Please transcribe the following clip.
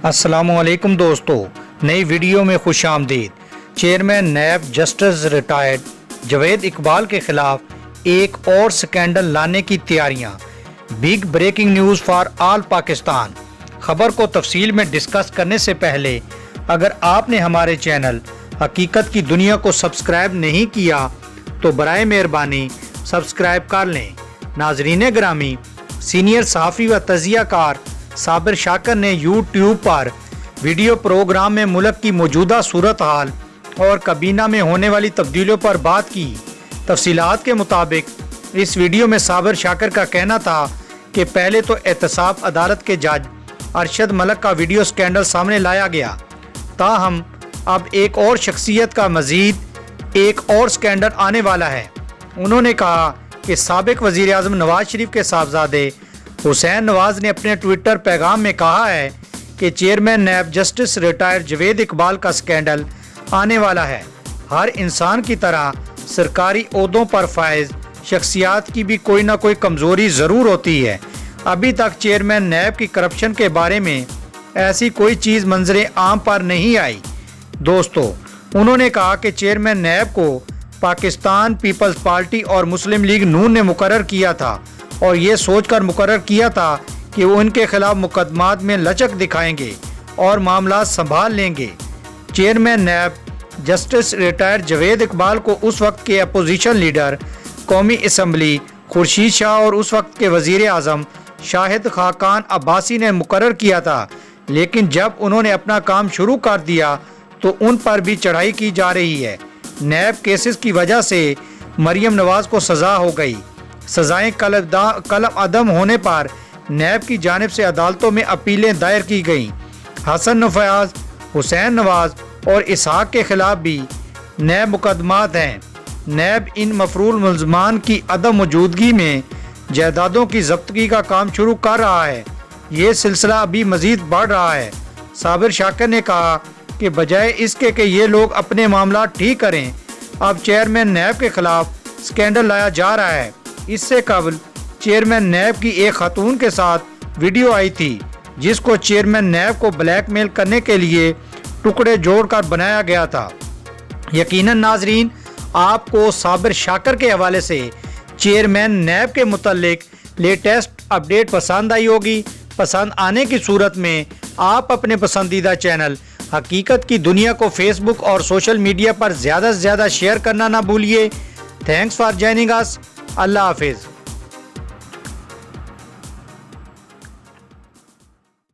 अस्सलामुअलैकुम दोस्तों, नई वीडियो में खुश आमदीद। Chairman NAB justice retired Javed Iqbal के खिलाफ एक और स्कैंडल लाने की तैयारियां। Big breaking news for all Pakistan. खबर को तफसील में डिस्कस करने से पहले अगर आपने हमारे चैनल हकीकत की दुनिया को सब्सक्राइब नहीं किया तो बराए मेहरबानी सब्सक्राइब कर लें। नाजरीन ग्रामी, सीनियर सहाफ़ी व तजियाकार साबिर शाकर ने यूट्यूब पर वीडियो प्रोग्राम में मुल्क की मौजूदा सूरत हाल और काबीना में होने वाली तब्दीलियों पर बात की। तफसीलात के मुताबिक इस वीडियो में साबिर शाकर का कहना था कि पहले तो एहतसाब अदालत के जज अरशद मलिक का वीडियो स्कैंडल सामने लाया गया, ताहम अब एक और शख्सियत का मजीद एक और स्कैंडल आने वाला है। उन्होंने कहा कि साबिक वज़ीर आज़म नवाज शरीफ के साहबजादे हुसैन नवाज ने अपने ट्विटर पैगाम में कहा है कि chairman NAB justice retired Javed Iqbal का स्कैंडल आने वाला है। हर इंसान की तरह सरकारी ओहदों पर फायज शख्सियात की भी कोई ना कोई कमज़ोरी ज़रूर होती है। अभी तक चेयरमैन नैब की करप्शन के बारे में ऐसी कोई चीज़ मंजरे आम पर नहीं आई। दोस्तों, उन्होंने कहा कि चेयरमैन नैब को पाकिस्तान पीपल्स पार्टी और मुस्लिम लीग नून ने मुकर्रर किया था और ये सोचकर मुकर्रर किया था कि वो इनके खिलाफ मुकदमात में लचक दिखाएंगे और मामला संभाल लेंगे। Chairman NAB justice retired Javed Iqbal को उस वक्त के अपोजिशन लीडर कौमी असम्बली खुर्शीद शाह और उस वक्त के वज़ीर आज़म शाहिद खाकान अब्बासी ने मुकर्रर किया था, लेकिन जब उन्होंने अपना काम शुरू कर दिया तो उन पर भी चढ़ाई की जा रही है। नैब केसेस की वजह से मरियम नवाज को सज़ा हो गई। सज़ाएँ कलम अदम होने पर नैब की जानिब से अदालतों में अपीलें दायर की गईं। हसन फयाज, हुसैन नवाज और इसहाक के खिलाफ भी नैब मुकदमात हैं। नैब इन मफरूल मुल्ज़मान की अदम मौजूदगी में जायदादों की जब्तगी का काम शुरू कर रहा है। ये सिलसिला अभी मज़ीद बढ़ रहा है। साबिर शाकर ने कहा कि बजाय इसके कि ये लोग अपने मामला ठीक करें, अब चेयरमैन नैब के खिलाफ स्कैंडल लाया जा रहा है। इससे कबल चेयरमैन नैब की एक खातून के साथ वीडियो आई थी जिसको चेयरमैन नैब को ब्लैकमेल करने के लिए टुकड़े जोड़कर बनाया गया था। यकीनन नाजरीन, आपको साबिर शाकर के हवाले से चेयरमैन नैब के मुतालिक लेटेस्ट अपडेट पसंद आई होगी। पसंद आने की सूरत में आप अपने पसंदीदा चैनल हकीकत की दुनिया को फेसबुक और सोशल मीडिया पर ज़्यादा से ज़्यादा शेयर करना ना भूलिए। Thanks for joining us. Allah हाफिज़।